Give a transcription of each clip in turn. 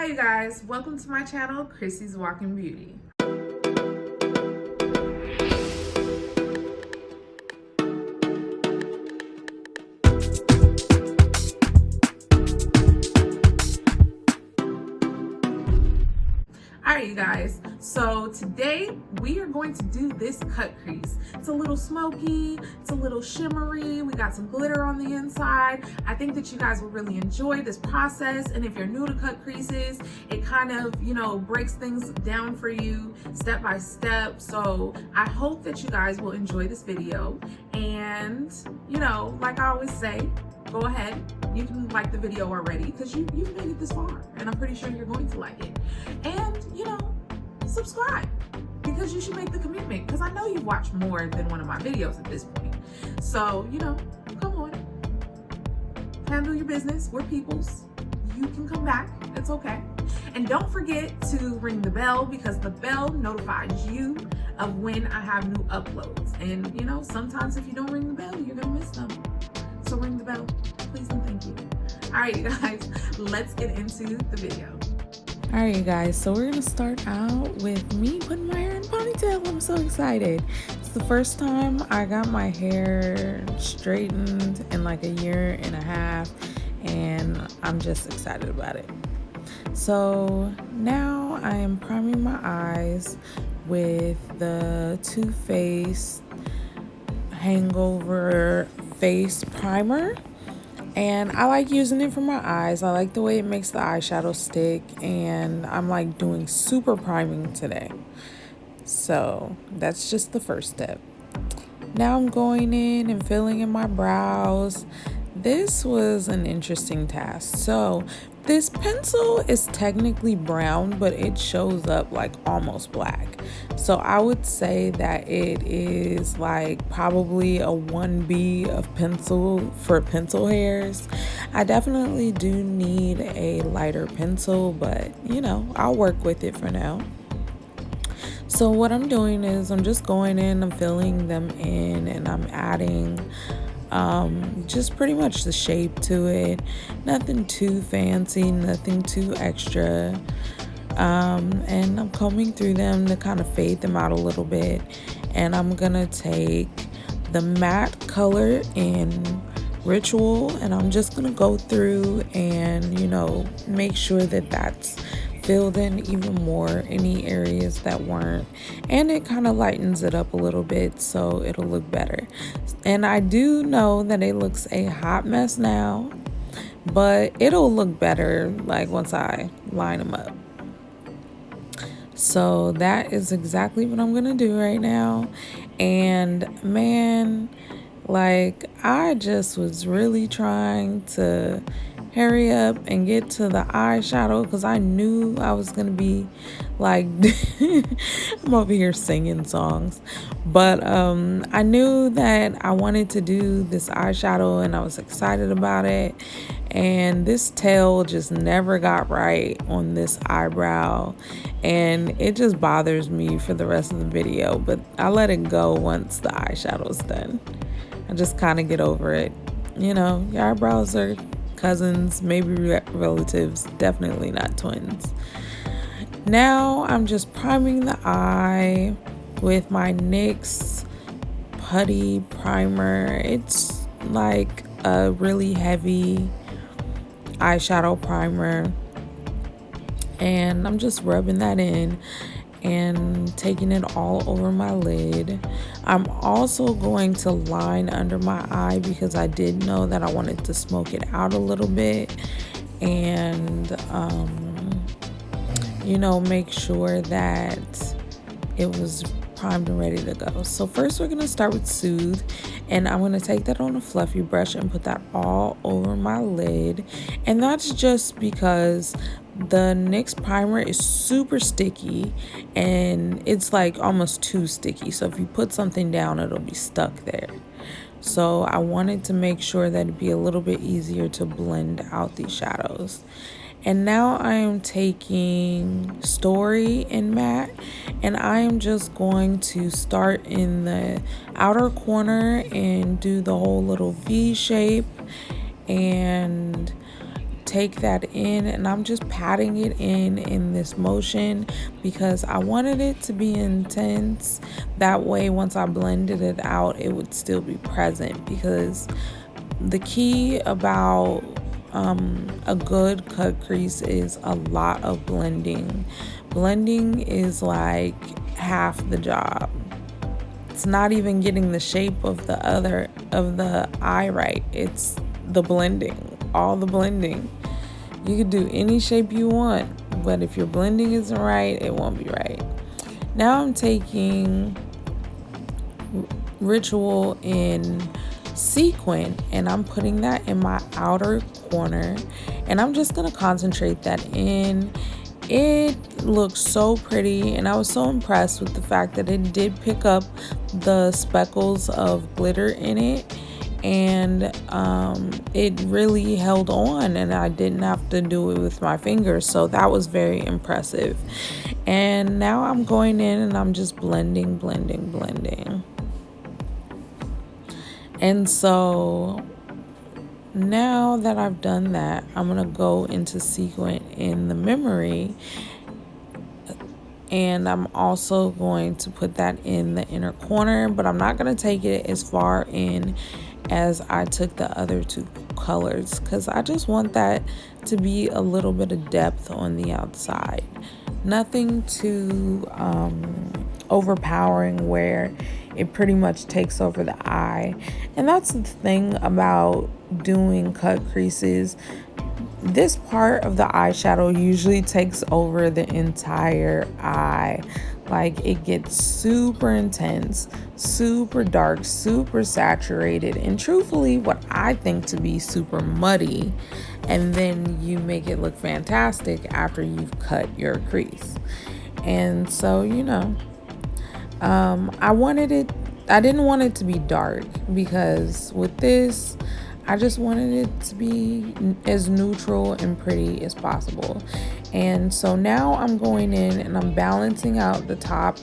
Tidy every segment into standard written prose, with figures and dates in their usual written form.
Hi you guys, welcome to my channel, Chrissy's Walking Beauty. Alright you guys, so today we are going to do this cut crease. It's a little smoky, it's a little shimmery, we got some glitter on the inside. I think that you guys will really enjoy this process, and if you're new to cut creases, it kind of, breaks things down for you step by step. So I hope that you guys will enjoy this video, and like I always say, go ahead, you can like the video already because you've made it this far, and I'm pretty sure you're going to like it. And subscribe, because you should make the commitment, because I know you've watched more than one of my videos at this point. So come on, handle your business. We're peoples. You can come back, it's okay. And don't forget to ring the bell, because the bell notifies you of when I have new uploads. And sometimes if you don't ring the bell, you're gonna miss them. So ring the bell, please and thank you. All right, you guys, let's get into the video. All right, you guys, so we're gonna start out with me putting my hair in a ponytail. I'm so excited. It's the first time I got my hair straightened in like a year and a half, and I'm just excited about it. So now I am priming my eyes with the Too Faced Hangover Face Primer. And I like using it for my eyes. I like the way it makes the eyeshadow stick, and I'm like doing super priming today. So that's just the first step. Now I'm going in and filling in my brows. This was an interesting task. So this pencil is technically brown, but it shows up like almost black. So I would say that it is like probably a 1B of pencil for pencil hairs. I definitely do need a lighter pencil, but I'll work with it for now. So what I'm doing is I'm just going in, I'm filling them in, and I'm adding just pretty much the shape to it. Nothing too fancy, nothing too extra. And I'm combing through them to kind of fade them out a little bit. And I'm gonna take the matte color in Ritual, and I'm just gonna go through and make sure that that's filled in even more, any areas that weren't, and it kind of lightens it up a little bit so it'll look better. And I do know that it looks a hot mess now, but it'll look better like once I line them up. So that is exactly what I'm gonna do right now. And man, like I just was really trying to hurry up and get to the eyeshadow, because I knew I was gonna be like I'm over here singing songs, but I knew that I wanted to do this eyeshadow and I was excited about it, and this tail just never got right on this eyebrow, and it just bothers me for the rest of the video, but I let it go once the eyeshadow is done. I just kind of get over it. Your eyebrows are cousins, maybe relatives, definitely not twins. Now I'm just priming the eye with my NYX putty primer. It's like a really heavy eyeshadow primer, and I'm just rubbing that in and taking it all over my lid. I'm also going to line under my eye, because I did know that I wanted to smoke it out a little bit, and make sure that it was primed and ready to go. So first we're going to start with Soothe, and I'm going to take that on a fluffy brush and put that all over my lid. And that's just because the NYX primer is super sticky, and it's like almost too sticky. So if you put something down, it'll be stuck there. So I wanted to make sure that it'd be a little bit easier to blend out these shadows. And now I am taking Story in Matte, and I am just going to start in the outer corner and do the whole little V shape, and take that in, and I'm just patting it in this motion because I wanted it to be intense. That way, once I blended it out, it would still be present, because the key about a good cut crease is a lot of blending. Blending is like half the job. It's not even getting the shape of the eye right. It's the blending, all the blending. You could do any shape you want, but if your blending isn't right, it won't be right. Now I'm taking Ritual in sequin, and I'm putting that in my outer corner, and I'm just gonna concentrate that in. It looks so pretty, and I was so impressed with the fact that it did pick up the speckles of glitter in it, and it really held on, and I didn't have to do it with my fingers, so that was very impressive. And now I'm going in and I'm just blending. And so now that I've done that, I'm gonna go into sequin in the memory, and I'm also going to put that in the inner corner, but I'm not gonna take it as far in as I took the other two colors, because I just want that to be a little bit of depth on the outside. Nothing too overpowering where it pretty much takes over the eye. And that's the thing about doing cut creases. This part of the eyeshadow usually takes over the entire eye. Like, it gets super intense, super dark, super saturated, and truthfully what I think to be super muddy, and then you make it look fantastic after you've cut your crease. And so, you know, I didn't want it to be dark, because with this I just wanted it to be as neutral and pretty as possible. And so now I'm going in and I'm balancing out the top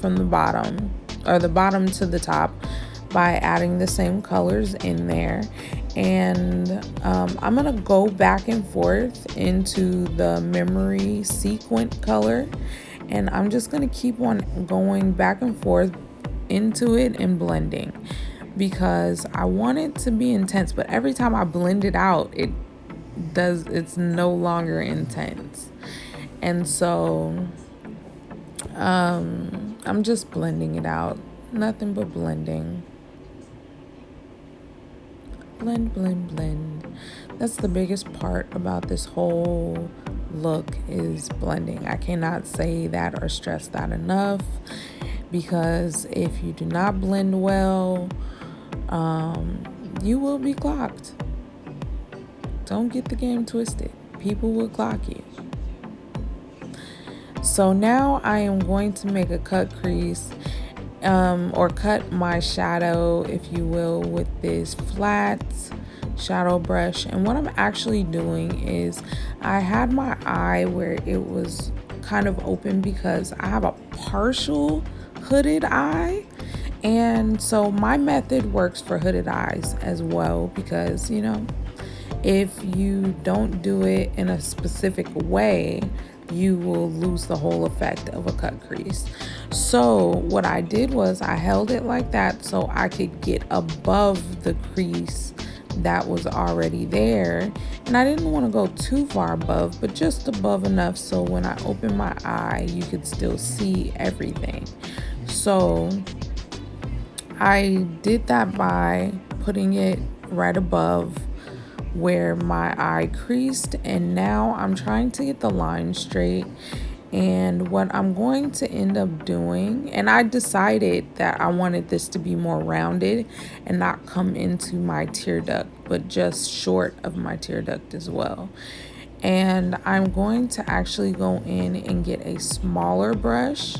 from the bottom, or the bottom to the top, by adding the same colors in there. And I'm gonna go back and forth into the memory sequin color, and I'm just gonna keep on going back and forth into it and blending, because I want it to be intense, but every time I blend it out, it's no longer intense. And so I'm just blending it out, nothing but blending. Blend. That's the biggest part about this whole look, is blending. I cannot say that or stress that enough, because if you do not blend well, you will be clocked. Don't get the game twisted. People will clock you. So now I am going to make a cut crease, or cut my shadow, if you will, with this flat shadow brush. And what I'm actually doing is, I had my eye where it was kind of open because I have a partial hooded eye. And so my method works for hooded eyes as well, because, you know, if you don't do it in a specific way, you will lose the whole effect of a cut crease. So what I did was I held it like that so I could get above the crease that was already there, and I didn't want to go too far above, but just above enough so when I open my eye you could still see everything. So I did that by putting it right above where my eye creased, and now I'm trying to get the line straight. And what I'm going to end up doing, and I decided that I wanted this to be more rounded and not come into my tear duct, but just short of my tear duct as well. And I'm going to actually go in and get a smaller brush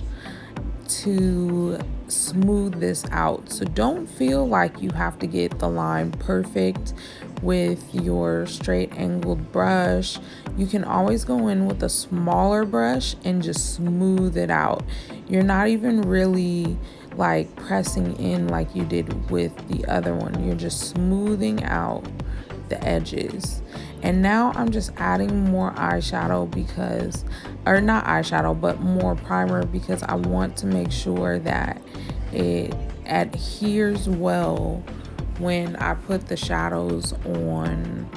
to smooth this out. So don't feel like you have to get the line perfect with your straight angled brush. You can always go in with a smaller brush and just smooth it out. You're not even really like pressing in like you did with the other one. You're just smoothing out the edges. And now I'm just adding more eyeshadow because, or not eyeshadow, but more primer, because I want to make sure that it adheres well when I put the shadows on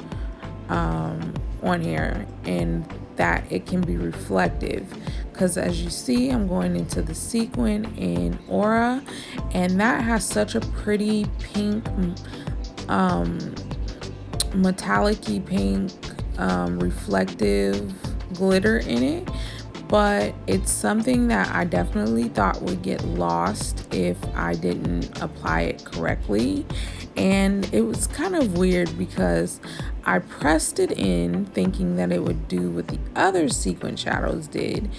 here, and that it can be reflective. Because as you see, I'm going into the sequin in Aura, and that has such a pretty pink, metallic-y pink, reflective glitter in it. But it's something that I definitely thought would get lost if I didn't apply it correctly. And it was kind of weird because I pressed it in thinking that it would do what the other sequin shadows did,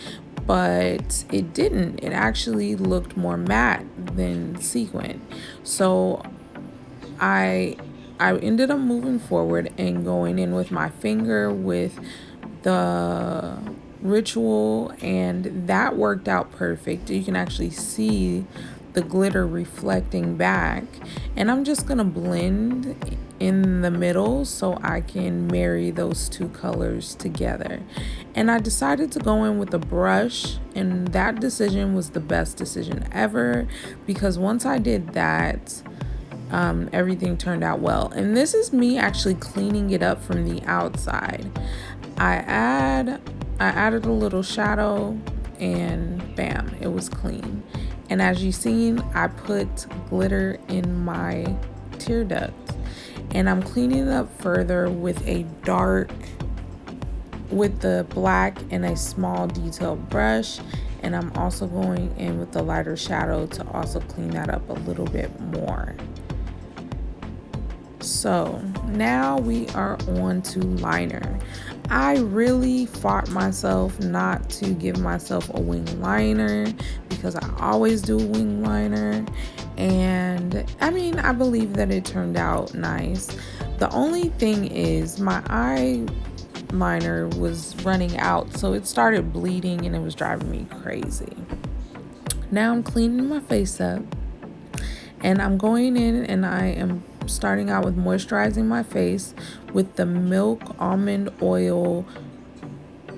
but it didn't. It actually looked more matte than sequin. So I ended up moving forward and going in with my finger with the ritual, and that worked out perfect. You can actually see the glitter reflecting back, and I'm just gonna blend in the middle so I can marry those two colors together. And I decided to go in with a brush, and that decision was the best decision ever, because once I did that, everything turned out well. And this is me actually cleaning it up from the outside. I added a little shadow, and bam, it was clean. And as you've seen, I put glitter in my tear duct, and I'm cleaning it up further with the black and a small detailed brush. And I'm also going in with the lighter shadow to also clean that up a little bit more. So now we are on to liner. I really fought myself not to give myself a wing liner, because I always do a wing liner, and I mean, I believe that it turned out nice. The only thing is my eyeliner was running out, so it started bleeding and it was driving me crazy. Now I'm cleaning my face up, and I'm going in and I am starting out with moisturizing my face with the Milk Almond Oil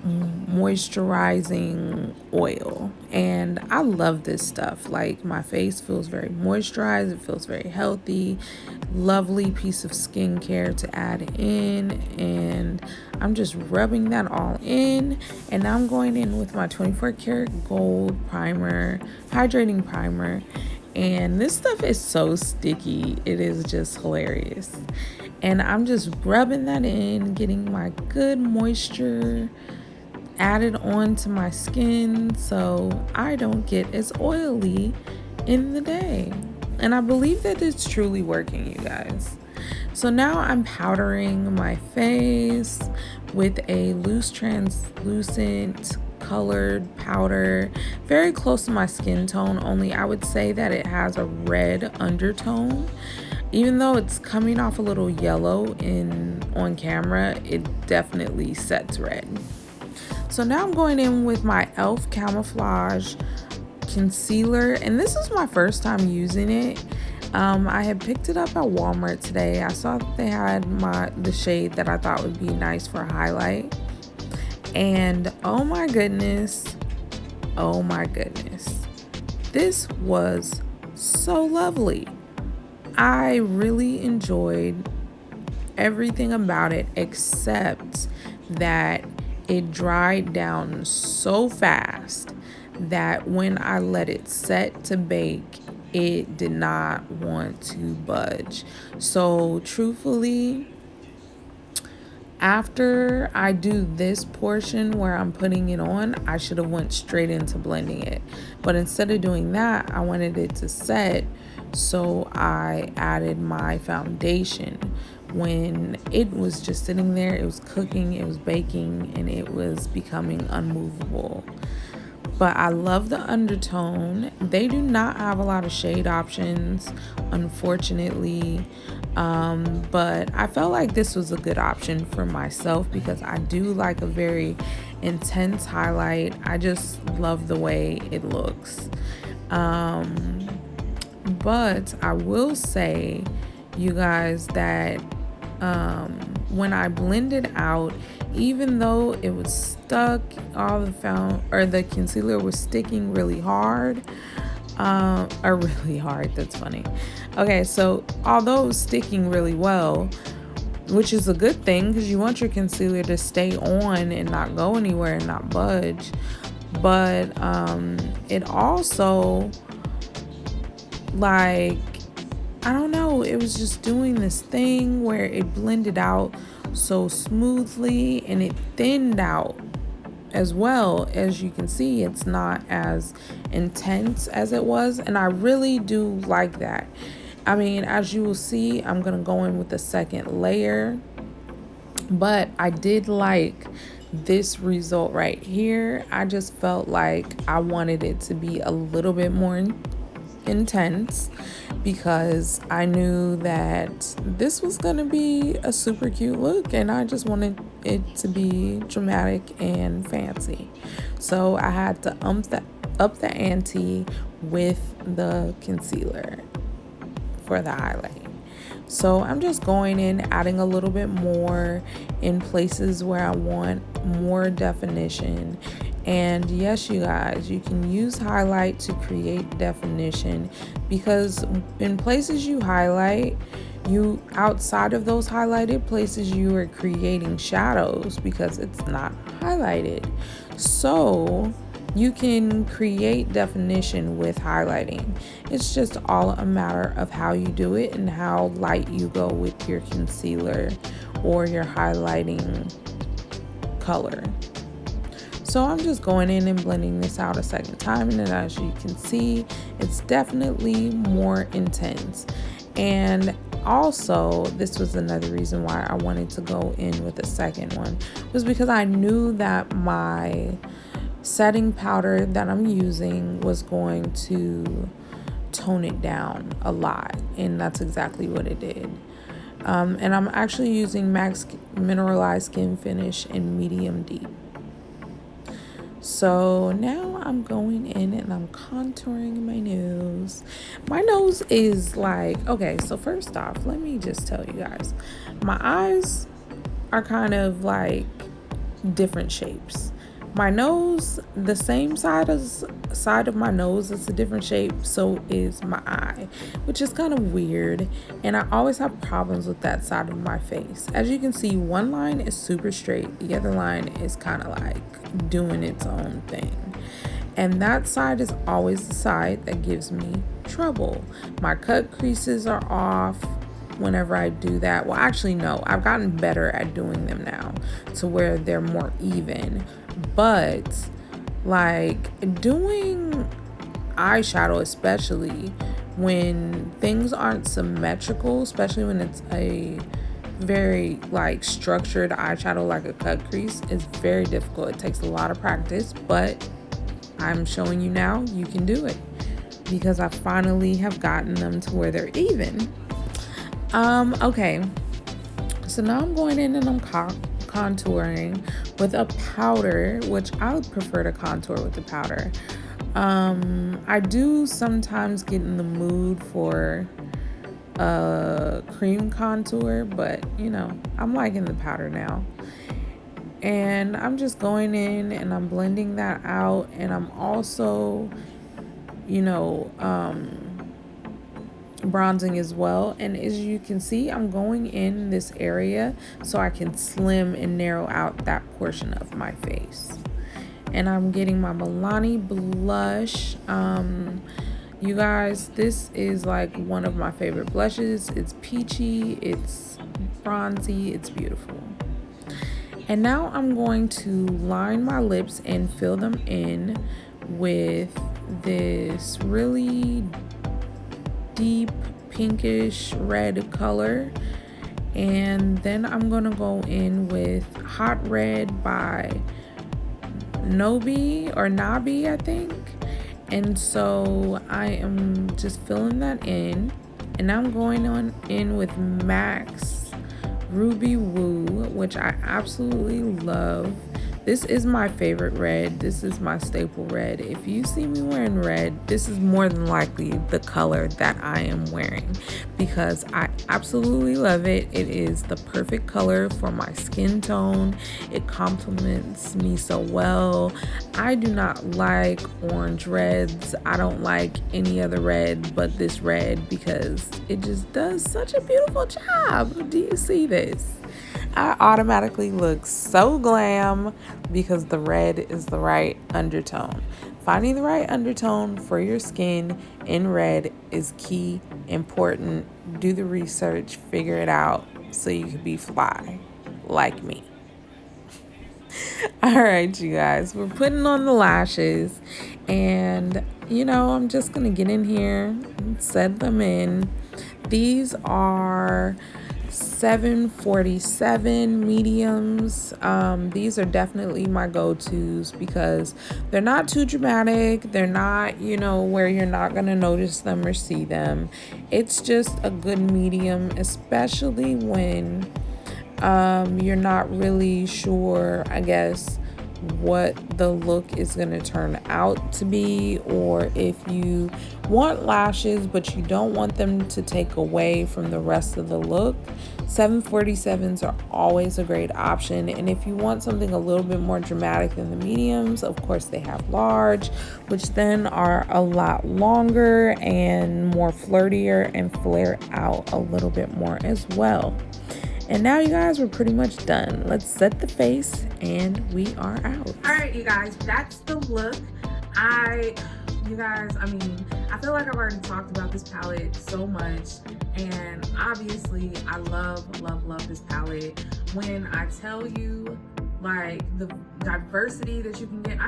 moisturizing oil. And I love this stuff. Like, my face feels very moisturized, it feels very healthy, lovely piece of skincare to add in. And I'm just rubbing that all in, and now I'm going in with my 24 karat gold primer, hydrating primer. And this stuff is so sticky, it is just hilarious. And I'm just rubbing that in, getting my good moisture added onto my skin so I don't get as oily in the day. And I believe that it's truly working, you guys. So now I'm powdering my face with a loose translucent colored powder, very close to my skin tone, only I would say that it has a red undertone. Even though it's coming off a little yellow on camera, it definitely sets red. So now I'm going in with my e.l.f. Camouflage concealer, and this is my first time using it. I had picked it up at Walmart today. I saw that they had the shade that I thought would be nice for a highlight. And oh my goodness, this was so lovely. I really enjoyed everything about it, except that it dried down so fast that when I let it set to bake, it did not want to budge. So truthfully, after I do this portion where I'm putting it on, I should have went straight into blending it. But instead of doing that, I wanted it to set, so I added my foundation. When it was just sitting there, it was cooking, it was baking, and it was becoming unmovable. But I love the undertone. They do not have a lot of shade options, unfortunately. But I felt like this was a good option for myself because I do like a very intense highlight. I just love the way it looks. But I will say, you guys, that when I blended out, even though it was stuck, the concealer was sticking really hard, or really hard, that's funny. Okay, so although it was sticking really well, which is a good thing because you want your concealer to stay on and not go anywhere and not budge, but it also, like, I don't know, it was just doing this thing where it blended out so smoothly and it thinned out as well. As you can see, it's not as intense as it was, and I really do like that. I mean, as you will see, I'm gonna go in with the second layer, but I did like this result right here. I just felt like I wanted it to be a little bit more intense because I knew that this was gonna be a super cute look and I just wanted it to be dramatic and fancy. So I had to up the ante with the concealer for the highlight. So I'm just going in, adding a little bit more in places where I want more definition. And yes, you guys, you can use highlight to create definition, because in places you highlight, you outside of those highlighted places, you are creating shadows because it's not highlighted. So you can create definition with highlighting. It's just all a matter of how you do it and how light you go with your concealer or your highlighting color. So I'm just going in and blending this out a second time, and then as you can see, it's definitely more intense. And also, this was another reason why I wanted to go in with the second one, was because I knew that my setting powder that I'm using was going to tone it down a lot, and that's exactly what it did. And I'm actually using Max Mineralized Skin Finish in medium deep. So now I'm going in and I'm contouring my nose. My nose is like, okay, so first off, let me just tell you guys, my eyes are kind of like different shapes. My nose, the same side of my nose is a different shape, so is my eye, which is kind of weird, and I always have problems with that side of my face. As you can see, one line is super straight, the other line is kind of like doing its own thing, and that side is always the side that gives me trouble. My cut creases are off whenever I do that. Well, actually no, I've gotten better at doing them now to where they're more even. But like doing eyeshadow, especially when things aren't symmetrical, especially when it's a very like structured eyeshadow like a cut crease, is very difficult. It takes a lot of practice, but I'm showing you now you can do it because I finally have gotten them to where they're even. Okay, so now I'm going in and I'm contouring with a powder, which I would prefer to contour with the powder. I do sometimes get in the mood for a cream contour, but you know, I'm liking the powder now. And I'm just going in and I'm blending that out, and I'm also, you know, bronzing as well. And as you can see, I'm going in this area so I can slim and narrow out that portion of my face. And I'm getting my Milani blush. You guys, this is like one of my favorite blushes. It's peachy, it's bronzy, it's beautiful. And now I'm going to line my lips and fill them in with this really deep pinkish red color, and then I'm gonna go in with Hot Red by Nabi, I think. And so I am just filling that in, and I'm going on in with MAC's Ruby Woo, which I absolutely love. This is my favorite red. This is my staple red. If you see me wearing red, this is more than likely the color that I am wearing because I absolutely love it. It is the perfect color for my skin tone. It complements me so well. I do not like orange reds. I don't like any other red but this red because it just does such a beautiful job. Do you see this? I automatically look so glam because the red is the right undertone. Finding the right undertone for your skin in red is key, important. Do the research, figure it out so you can be fly like me. All right, you guys, we're putting on the lashes and I'm just gonna get in here and set them in. These are 747 mediums. These are definitely my go-tos because they're not too dramatic. They're not, where you're not gonna notice them or see them. It's just a good medium, especially when you're not really sure, I guess, what the look is going to turn out to be, or if you want lashes but you don't want them to take away from the rest of the look. 747s are always a great option, and if you want something a little bit more dramatic than the mediums, of course they have large, which then are a lot longer and more flirtier and flare out a little bit more as well. And now, you guys, we're pretty much done. Let's set the face and we are out. All right, you guys, that's the look. I feel like I've already talked about this palette so much, and obviously I love this palette. When I tell you, like, the diversity that you can get,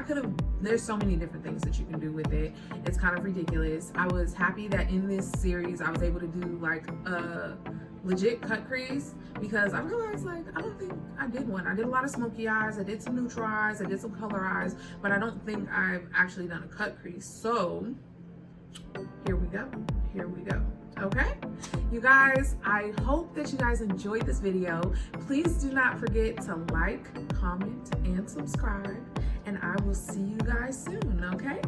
there's so many different things that you can do with it. It's kind of ridiculous. I was happy that in this series I was able to do like a legit cut crease, because I realized, like, I don't think I did one. I did a lot of smoky eyes, I did some neutral eyes, I did some color eyes, but I don't think I've actually done a cut crease. So here we go. Okay, you guys, I hope that you guys enjoyed this video. Please do not forget to like, comment, and subscribe, and I will see you guys soon. Okay.